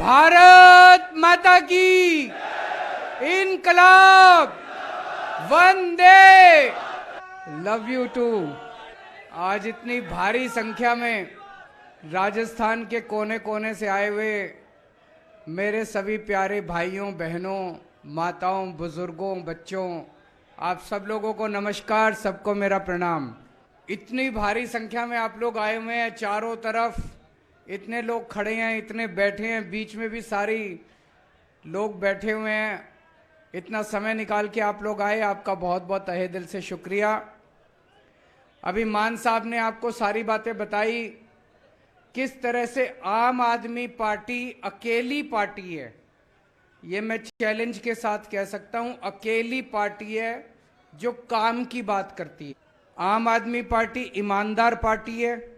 भारत माता की इनकलाब, वंदे, लव यू टू। आज इतनी भारी संख्या में राजस्थान के कोने कोने से आए हुए मेरे सभी प्यारे भाइयों बहनों, माताओं, बुजुर्गों, बच्चों, आप सब लोगों को नमस्कार, सबको मेरा प्रणाम। इतनी भारी संख्या में आप लोग आए हुए हैं, चारों तरफ इतने लोग खड़े हैं, इतने बैठे हैं, बीच में भी सारी लोग बैठे हुए हैं। इतना समय निकाल के आप लोग आए, आपका बहुत बहुत तहे दिल से शुक्रिया। अभी मान साहब ने आपको सारी बातें बताई, किस तरह से आम आदमी पार्टी अकेली पार्टी है। ये मैं चैलेंज के साथ कह सकता हूं, अकेली पार्टी है जो काम की बात करती है। आम आदमी पार्टी ईमानदार पार्टी है,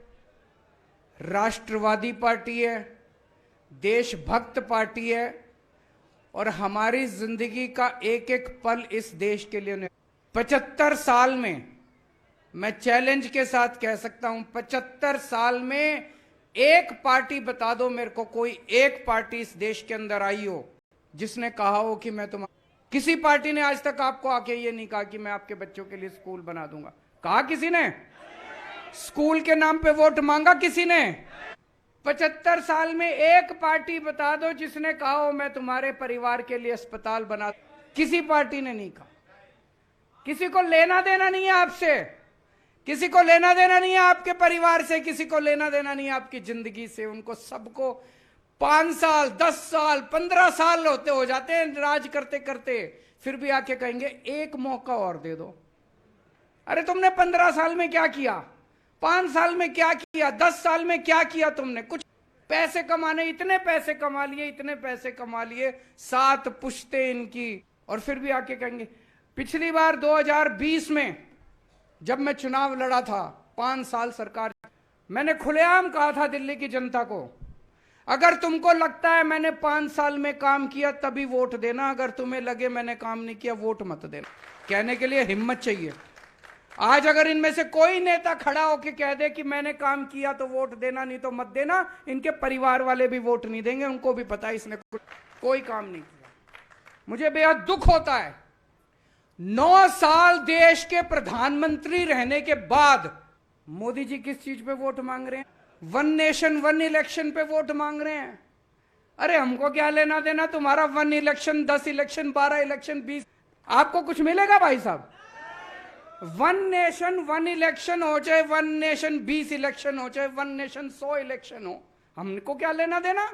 राष्ट्रवादी पार्टी है, देशभक्त पार्टी है और हमारी जिंदगी का एक एक पल इस देश के लिए 75 साल में, मैं चैलेंज के साथ कह सकता हूं, 75 साल में एक पार्टी बता दो मेरे को, कोई एक पार्टी इस देश के अंदर आई हो जिसने कहा हो कि मैं किसी पार्टी ने आज तक आपको आके ये नहीं कहा कि मैं आपके बच्चों के लिए स्कूल बना दूंगा। कहा किसी ने? स्कूल के नाम पे वोट मांगा किसी ने? 75 साल में एक पार्टी बता दो जिसने कहा हो मैं तुम्हारे परिवार के लिए अस्पताल बना। किसी पार्टी ने नहीं कहा। किसी को लेना देना नहीं है आपसे, किसी को लेना देना नहीं है आपके परिवार से, किसी को लेना देना नहीं है आपकी जिंदगी से। उनको सबको 5 साल, 10 साल, 15 साल होते हो जाते हैं राज करते करते, फिर भी आके कहेंगे एक मौका और दे दो। अरे तुमने 15 साल में क्या किया? 5 साल में क्या किया? 10 साल में क्या किया तुमने? कुछ पैसे कमाने, इतने पैसे कमा लिए, इतने पैसे कमा लिए, 7 पुश्ते इनकी, और फिर भी आके कहेंगे। पिछली बार 2020 में जब मैं चुनाव लड़ा था, 5 साल सरकार, मैंने खुलेआम कहा था दिल्ली की जनता को, अगर तुमको लगता है मैंने 5 साल में काम किया तभी वोट देना, अगर तुम्हें लगे मैंने काम नहीं किया वोट मत देना। कहने के लिए हिम्मत चाहिए। आज अगर इनमें से कोई नेता खड़ा होकर कह दे कि मैंने काम किया तो वोट देना, नहीं तो मत देना, इनके परिवार वाले भी वोट नहीं देंगे। उनको भी पता है इसने कोई काम नहीं किया। मुझे बेहद दुख होता है, 9 साल देश के प्रधानमंत्री रहने के बाद मोदी जी किस चीज पे वोट मांग रहे हैं? 1 नेशन 1 इलेक्शन पे वोट मांग रहे हैं। अरे हमको क्या लेना देना तुम्हारा 1 इलेक्शन, 10 इलेक्शन, 12 इलेक्शन, 20, आपको कुछ मिलेगा भाई साहब? 1 नेशन 1 इलेक्शन हो, चाहे 1 नेशन 20 इलेक्शन हो, चाहे 1 नेशन 100 इलेक्शन हो, हमको क्या लेना देना?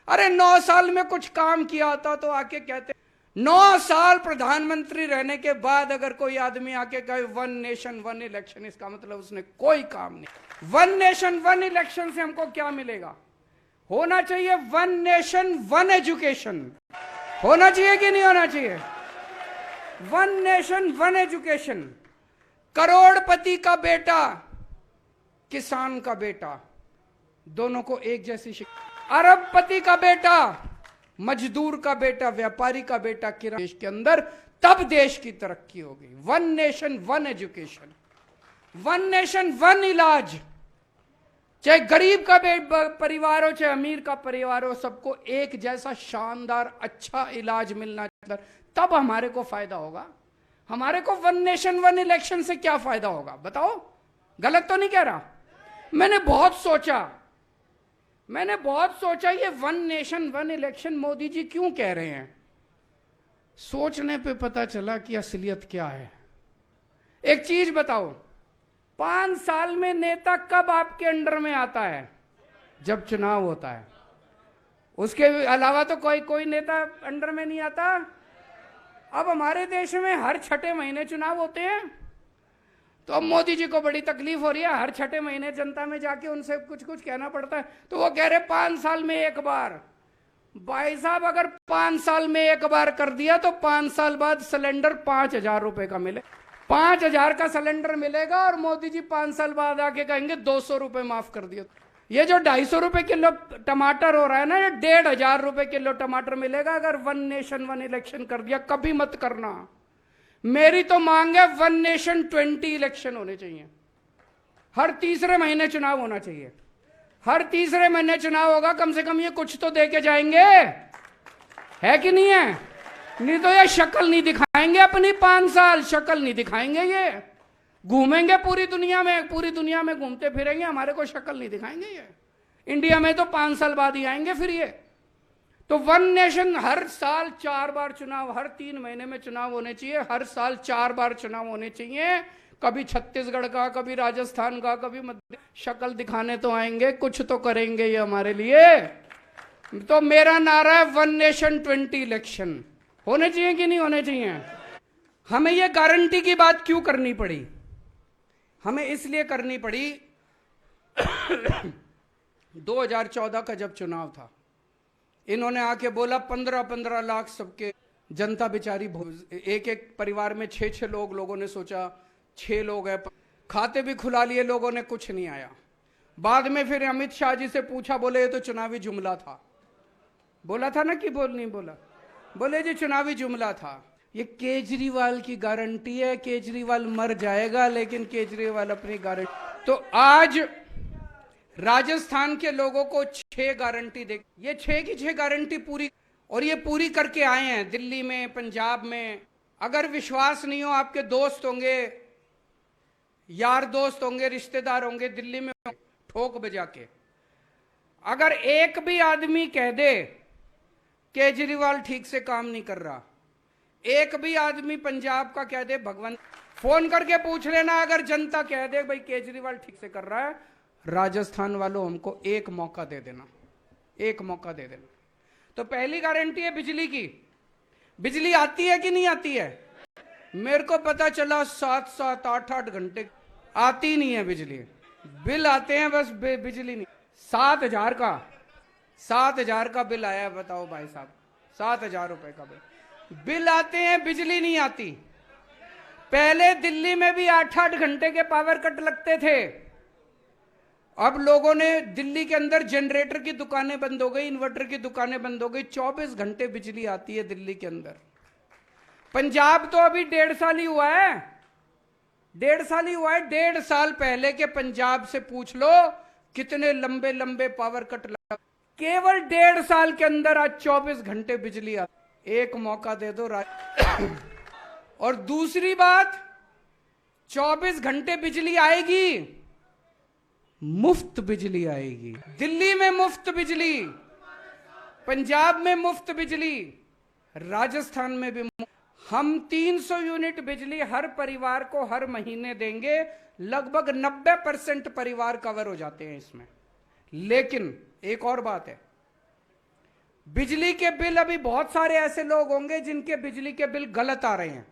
अरे 9 साल में कुछ काम किया होता तो आके कहते। 9 साल प्रधानमंत्री रहने के बाद अगर कोई आदमी आके कहे 1 नेशन 1 इलेक्शन, इसका मतलब उसने कोई काम नहीं। 1 नेशन 1 इलेक्शन से हमको क्या मिलेगा? होना चाहिए 1 नेशन 1 एजुकेशन। होना चाहिए कि नहीं होना चाहिए? 1 नेशन 1 एजुकेशन। करोड़पति का बेटा, किसान का बेटा, दोनों को एक जैसी शिक्षा। अरबपति का बेटा, मजदूर का बेटा, व्यापारी का बेटा, किराना देश के अंदर, तब देश की तरक्की होगी। 1 नेशन 1 एजुकेशन, 1 नेशन 1 इलाज। चाहे गरीब का परिवार हो, चाहे अमीर का परिवार हो, सबको एक जैसा शानदार अच्छा इलाज मिलना चाहिए, तब हमारे को फायदा होगा। हमारे को 1 नेशन 1 इलेक्शन से क्या फायदा होगा बताओ? गलत तो नहीं कह रहा? मैंने बहुत सोचा ये 1 नेशन 1 इलेक्शन मोदी जी क्यों कह रहे हैं। सोचने पे पता चला कि असलियत क्या है। एक चीज बताओ, 5 साल में नेता कब आपके अंडर में आता है? जब चुनाव होता है। उसके अलावा तो कोई नेता अंडर में नहीं आता। अब हमारे देश में हर 6ठे महीने चुनाव होते हैं, तो अब मोदी जी को बड़ी तकलीफ हो रही है। हर 6ठे महीने जनता में जाके उनसे कुछ कुछ कहना पड़ता है, तो वो कह रहे 5 साल में एक बार। भाई साहब, अगर 5 साल में एक बार कर दिया तो 5 साल बाद सिलेंडर 5,000 रुपए का मिले, 5,000 का सिलेंडर मिलेगा, और मोदी जी 5 साल बाद आके कहेंगे 200 रुपए माफ कर दिया। ये जो 250 रुपए किलो टमाटर हो रहा है ना, ये 1,500 रुपए किलो टमाटर मिलेगा अगर 1 नेशन 1 इलेक्शन कर दिया। कभी मत करना। मेरी तो मांग है 1 नेशन 20 इलेक्शन होने चाहिए। हर तीसरे महीने चुनाव होना चाहिए। हर तीसरे महीने चुनाव होगा, कम से कम ये कुछ तो दे के जाएंगे, है कि नहीं है? नहीं तो ये शक्ल नहीं दिखाएंगे अपनी, 5 साल शक्ल नहीं दिखाएंगे, ये घूमेंगे पूरी दुनिया में घूमते फिरेंगे, हमारे को शक्ल नहीं दिखाएंगे। ये इंडिया में तो 5 साल बाद ही आएंगे फिर ये। तो वन नेशन, हर साल 4 बार चुनाव, हर 3 महीने में चुनाव होने चाहिए, हर साल 4 बार चुनाव होने चाहिए। कभी छत्तीसगढ़ का, कभी राजस्थान का, कभी मध्य, शक्ल दिखाने तो आएंगे, कुछ तो करेंगे ये हमारे लिए। तो मेरा नारा है वन नेशन 20 इलेक्शन होने चाहिए कि नहीं होने चाहिए? हमें ये गारंटी की बात क्यों करनी पड़ी? हमें इसलिए करनी पड़ी 2014 का जब चुनाव था, इन्होंने आके बोला 15-15 लाख सबके, जनता बेचारी, एक एक परिवार में 6-6 लोगों ने सोचा 6 लोग हैं, खाते भी खुला लिए लोगों ने, कुछ नहीं आया। बाद में फिर अमित शाह जी से पूछा, बोले ये तो चुनावी जुमला था। बोला था ना कि नहीं बोला? बोले जी चुनावी जुमला था। ये केजरीवाल की गारंटी है, केजरीवाल मर जाएगा लेकिन केजरीवाल अपनी गारंटी। तो आज राजस्थान के लोगों को 6 गारंटी दे, ये 6 की 6 गारंटी पूरी, और ये पूरी करके आए हैं दिल्ली में, पंजाब में। अगर विश्वास नहीं हो, आपके दोस्त होंगे, यार दोस्त होंगे, रिश्तेदार होंगे दिल्ली में, ठोक बजा के अगर एक भी आदमी कह दे केजरीवाल ठीक से काम नहीं कर रहा, एक भी आदमी पंजाब का कह दे, भगवान फोन करके पूछ लेना, अगर जनता कह दे भाई केजरीवाल ठीक से कर रहा है, राजस्थान वालों हमको एक मौका दे देना, एक मौका दे देना। तो पहली गारंटी है बिजली की। बिजली आती है कि नहीं आती है? मेरे को पता चला 7-7, 8-8 घंटे आती नहीं है बिजली, बिल आते हैं बस, बिजली नहीं। 7,000 का बिल आया, बताओ भाई साहब, 7,000 रुपए का बिल आते हैं, बिजली नहीं आती। पहले दिल्ली में भी 8-8 घंटे के पावर कट लगते थे। अब लोगों ने, दिल्ली के अंदर जनरेटर की दुकानें बंद हो गई, इन्वर्टर की दुकानें बंद हो गई, 24 घंटे बिजली आती है दिल्ली के अंदर। पंजाब तो अभी 1.5 साल ही हुआ है, 1.5 साल ही हुआ है। 1.5 साल पहले के पंजाब से पूछ लो कितने लंबे लंबे पावर कट लगा। केवल 1.5 साल के अंदर आज 24 घंटे बिजली आती। एक मौका दे दो और दूसरी बात, 24 घंटे बिजली आएगी, मुफ्त बिजली आएगी। दिल्ली में मुफ्त बिजली, पंजाब में मुफ्त बिजली, राजस्थान में भी। हम 300 यूनिट बिजली हर परिवार को हर महीने देंगे, लगभग 90% परिवार कवर हो जाते हैं इसमें। लेकिन एक और बात है, बिजली के बिल, अभी बहुत सारे ऐसे लोग होंगे जिनके बिजली के बिल गलत आ रहे हैं।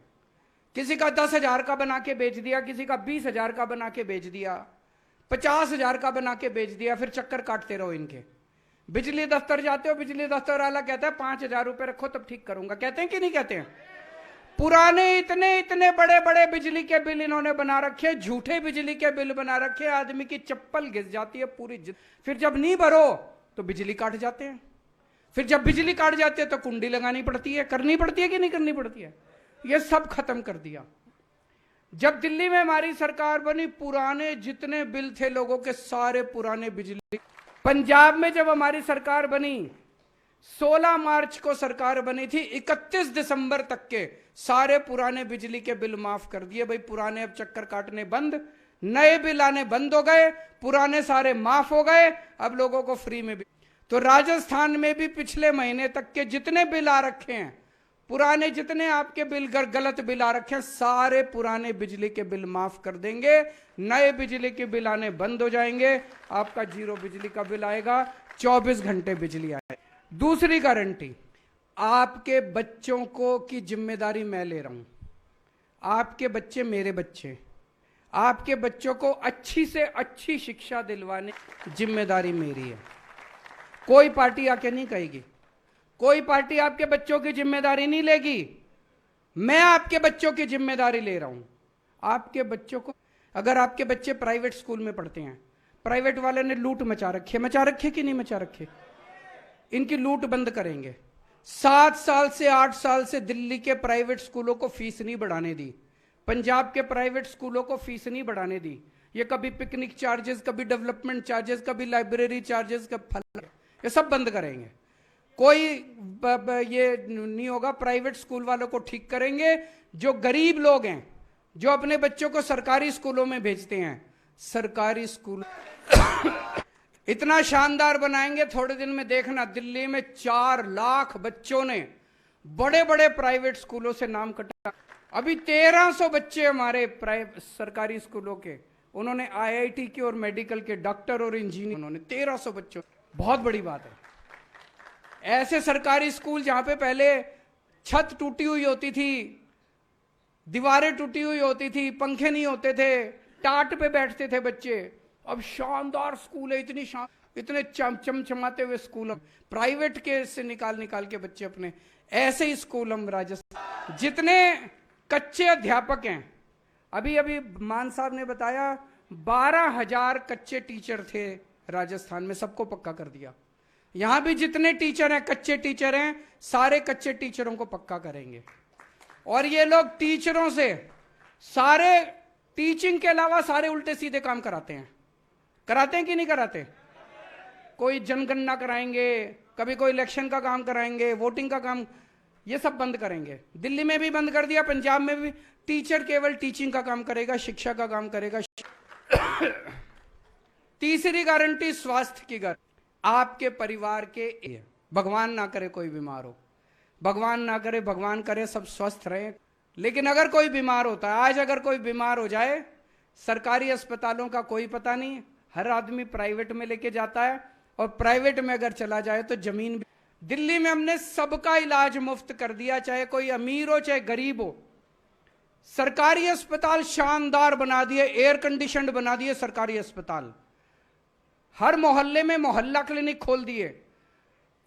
किसी का 10,000 का बना के बेच दिया, किसी का 20,000 का बना के बेच दिया, 50,000 का बना के बेच दिया, फिर चक्कर काटते रहो इनके। बिजली दफ्तर जाते हो, बिजली दफ्तर वाला कहता है 5,000 रुपए रखो तब ठीक करूंगा, कहते हैं कि नहीं कहते हैं? पुराने इतने इतने बड़े बड़े बिजली के बिल इन्होंने बना रखे, झूठे बिजली के बिल बना रखे, आदमी की चप्पल घिस जाती है पूरी। फिर जब नहीं भरो तो बिजली काट जाते हैं, फिर जब बिजली काट जाती है तो कुंडी लगानी पड़ती है, करनी पड़ती है कि नहीं करनी पड़ती है? ये सब खत्म कर दिया। जब दिल्ली में हमारी सरकार बनी, पुराने जितने बिल थे लोगों के, सारे पुराने बिजली। पंजाब में जब हमारी सरकार बनी, 16 मार्च को सरकार बनी थी, 31 दिसंबर तक के सारे पुराने बिजली के बिल माफ कर दिए। भाई पुराने अब चक्कर काटने बंद, नए बिल आने बंद हो गए, पुराने सारे माफ हो गए, अब लोगों को फ्री में भी। तो राजस्थान में भी पिछले महीने तक के जितने बिल आ रखे हैं, पुराने जितने आपके बिल गलत बिल आ रखे हैं, सारे पुराने बिजली के बिल माफ कर देंगे, नए बिजली के बिल आने बंद हो जाएंगे, आपका 0 बिजली का बिल आएगा, 24 घंटे बिजली आएगी। दूसरी गारंटी, आपके बच्चों को की जिम्मेदारी मैं ले रहा हूं। आपके बच्चे मेरे बच्चे, आपके बच्चों को अच्छी से अच्छी शिक्षा दिलवाने की जिम्मेदारी मेरी है। कोई पार्टी आके नहीं कहेगी, कोई पार्टी आपके बच्चों की जिम्मेदारी नहीं लेगी, मैं आपके बच्चों की जिम्मेदारी ले रहा हूं। आपके बच्चों को, अगर आपके बच्चे प्राइवेट स्कूल में पढ़ते हैं, प्राइवेट वाले ने लूट मचा रखे कि नहीं मचा रखे, इनकी लूट बंद करेंगे। 7 साल से 8 साल से दिल्ली के प्राइवेट स्कूलों को फीस नहीं बढ़ाने दी, पंजाब के प्राइवेट स्कूलों को फीस नहीं बढ़ाने दी, ये कभी पिकनिक चार्जेस, कभी डेवलपमेंट चार्जेस, कभी लाइब्रेरी चार्जेस, कभी फल, ये सब बंद करेंगे। कोई ये नहीं होगा। प्राइवेट स्कूल वालों को ठीक करेंगे। जो गरीब लोग हैं, जो अपने बच्चों को सरकारी स्कूलों में भेजते हैं, सरकारी स्कूल इतना शानदार बनाएंगे, थोड़े दिन में देखना, दिल्ली में 4 लाख बच्चों ने बड़े बड़े प्राइवेट स्कूलों से नाम कटा। अभी 1300 बच्चे हमारे सरकारी स्कूलों के, उन्होंने आईआईटी के और मेडिकल के डॉक्टर और इंजीनियर, उन्होंने 1300 बच्चों, बहुत बड़ी बात है। ऐसे सरकारी स्कूल जहां पे पहले छत टूटी हुई होती थी, दीवारें टूटी हुई होती थी, पंखे नहीं होते थे, टाट पे बैठते थे बच्चे, अब शानदार स्कूल है, इतने चमचमाते हुए स्कूल, प्राइवेट के से निकाल के बच्चे अपने, ऐसे ही स्कूल हम राजस्थान। जितने कच्चे अध्यापक हैं, अभी मान साहब ने बताया 12,000 कच्चे टीचर थे राजस्थान में, सबको पक्का कर दिया। यहां भी जितने टीचर हैं, कच्चे टीचर हैं, सारे कच्चे टीचरों को पक्का करेंगे। और ये लोग टीचरों से सारे टीचिंग के अलावा सारे उल्टे सीधे काम कराते हैं कि नहीं कराते? कोई जनगणना कराएंगे, कभी कोई इलेक्शन का काम कराएंगे, वोटिंग का काम, ये सब बंद करेंगे। दिल्ली में भी बंद कर दिया, पंजाब में भी। टीचर केवल टीचिंग का काम करेगा, शिक्षा का काम करेगा। तीसरी गारंटी स्वास्थ्य की गारंटी। आपके परिवार के, भगवान ना करे कोई बीमार हो, भगवान ना करे, भगवान करे सब स्वस्थ रहे, लेकिन अगर कोई बीमार होता है, आज अगर कोई बीमार हो जाए, सरकारी अस्पतालों का कोई पता नहीं, हर आदमी प्राइवेट में लेके जाता है, और प्राइवेट में अगर चला जाए तो जमीन भी। दिल्ली में हमने सबका इलाज मुफ्त कर दिया, चाहे कोई अमीर हो चाहे गरीब हो। सरकारी अस्पताल शानदार बना दिए, एयर कंडीशनड बना दिए सरकारी अस्पताल। हर मोहल्ले में मोहल्ला क्लिनिक खोल दिए।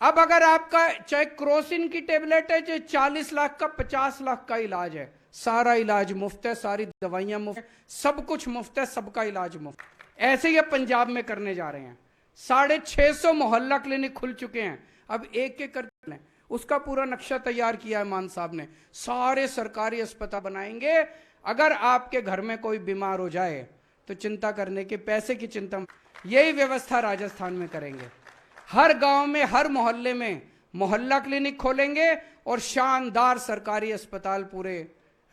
अब अगर आपका चाहे क्रोसिन की टेबलेट है, चाहे 40 लाख का 50 लाख का इलाज है, सारा इलाज मुफ्त है, सारी दवाइयां मुफ्त है, सब कुछ मुफ्त है, सबका इलाज मुफ्त। ऐसे ही अब पंजाब में करने जा रहे हैं। 650 मोहल्ला क्लिनिक खुल चुके हैं, अब एक एक करके उसका पूरा नक्शा तैयार किया है मान साहब ने। सारे सरकारी अस्पताल बनाएंगे। अगर आपके घर में कोई बीमार हो जाए तो चिंता करने के, पैसे की चिंता, यही व्यवस्था राजस्थान में करेंगे। हर गांव में, हर मोहल्ले में मोहल्ला क्लिनिक खोलेंगे और शानदार सरकारी अस्पताल पूरे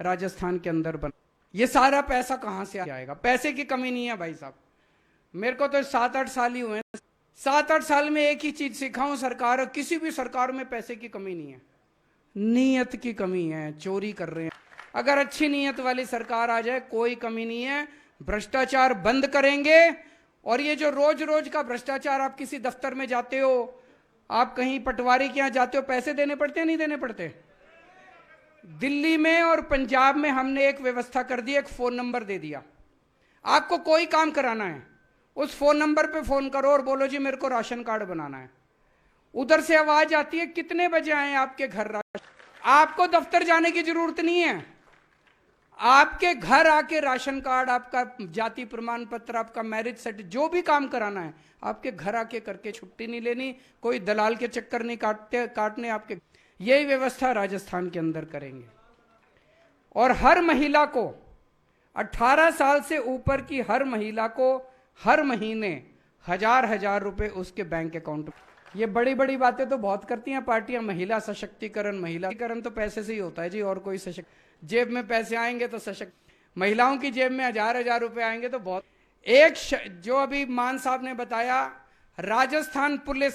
राजस्थान के अंदर बन। ये सारा पैसा कहां से आएगा? पैसे की कमी नहीं है भाई साहब। मेरे को तो 7-8 साल ही हुए हैं, 7-8 साल में एक ही चीज सीखा हूं, सरकार, किसी भी सरकार में पैसे की कमी नहीं है, नीयत की कमी है, चोरी कर रहे हैं। अगर अच्छी नीयत वाली सरकार आ जाए, कोई कमी नहीं है। भ्रष्टाचार बंद करेंगे। और ये जो रोज रोज का भ्रष्टाचार, आप किसी दफ्तर में जाते हो, आप कहीं पटवारी के यहां जाते हो, पैसे देने पड़ते हैं, नहीं देने पड़ते? दिल्ली में और पंजाब में हमने एक व्यवस्था कर दी, एक फोन नंबर दे दिया। आपको कोई काम कराना है, उस फोन नंबर पे फोन करो और बोलो जी मेरे को राशन कार्ड बनाना है। उधर से आवाज आती है, कितने बजे आए आपके घर राशन। आपको दफ्तर जाने की जरूरत नहीं है, आपके घर आके राशन कार्ड, आपका जाति प्रमाण पत्र, आपका मैरिज सर्टिफिकेट, जो भी काम कराना है आपके घर आके करके, छुट्टी नहीं लेनी, कोई दलाल के चक्कर नहीं काटने आपके। यही व्यवस्था राजस्थान के अंदर करेंगे। और हर महिला को, 18 साल से ऊपर की हर महिला को हर महीने 1000 रुपए उसके बैंक अकाउंट में। ये बड़ी बड़ी बातें तो बहुत करती हैं पार्टियां, महिला सशक्तिकरण, महिलाकरण तो पैसे से ही होता है जी, और कोई सशक्त, जेब में पैसे आएंगे तो सशक्त, महिलाओं की जेब में 1000 रुपए आएंगे तो बहुत। जो अभी मान साहब ने बताया, राजस्थान पुलिस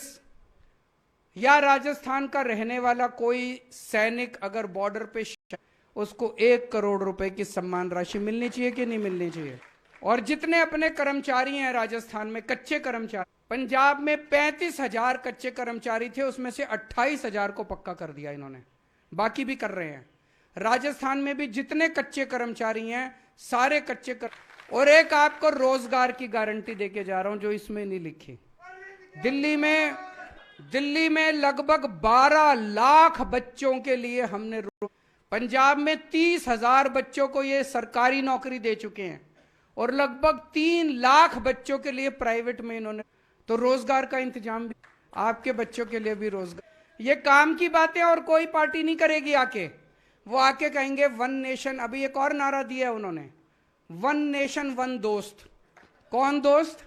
या राजस्थान का रहने वाला कोई सैनिक अगर बॉर्डर पे, उसको 1 करोड़ रुपए की सम्मान राशि मिलनी चाहिए कि नहीं मिलनी चाहिए? और जितने अपने कर्मचारी हैं राजस्थान में, कच्चे कर्मचारी, पंजाब में 35,000 कच्चे कर्मचारी थे, उसमें से 28,000 को पक्का कर दिया इन्होंने, बाकी भी कर रहे हैं। राजस्थान में भी जितने कच्चे कर्मचारी हैं, सारे कच्चे और एक आपको रोजगार की गारंटी देके जा रहा हूं, जो इसमें नहीं लिखी। दिल्ली में लगभग 12 लाख बच्चों के लिए हमने, पंजाब में 30,000 बच्चों को ये सरकारी नौकरी दे चुके हैं, और लगभग 3 लाख बच्चों के लिए प्राइवेट में इन्होंने। तो रोजगार का इंतजाम भी, आपके बच्चों के लिए भी रोजगार। ये काम की बातें और कोई पार्टी नहीं करेगी आके। वो आके कहेंगे 1 नेशन, अभी एक और नारा दिया उन्होंने, 1 नेशन 1 दोस्त। कौन दोस्त?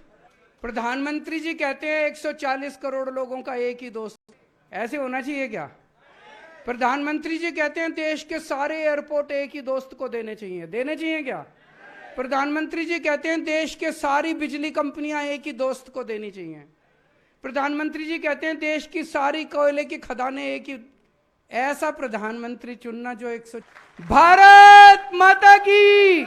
प्रधानमंत्री जी कहते हैं 140 करोड़ लोगों का एक ही दोस्त। ऐसे होना चाहिए क्या? प्रधानमंत्री जी कहते हैं देश के सारे एयरपोर्ट एक ही दोस्त को देने चाहिए क्या? प्रधानमंत्री जी कहते हैं देश के सारी बिजली कंपनियां एक ही दोस्त को देनी चाहिए। प्रधानमंत्री जी कहते हैं देश की सारी कोयले की खदानें एक ही। ऐसा प्रधानमंत्री चुनना जो भारत माता की